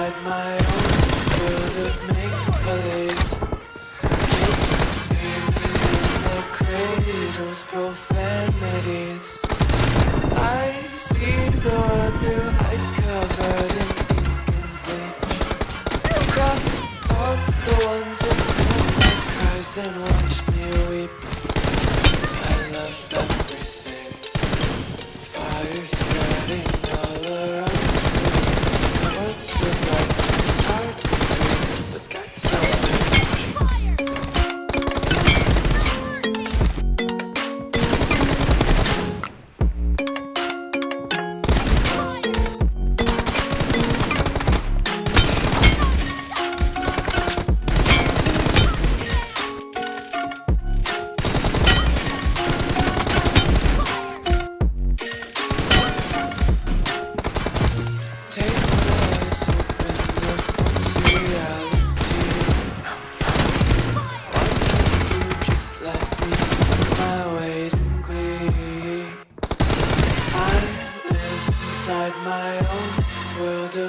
inside my own world of make-believe. Kids screaming in their cradles, profanities. I see the world through ice covered in ink and bleach. Cross out the ones that know my cries and watch me weep. I love everything. Fire spreading all around me. What's so bright? It's hard to breathe, but that's alright. Take my eyes open, the false reality. Why can't you just let me find my weight in glee? I live inside my own world of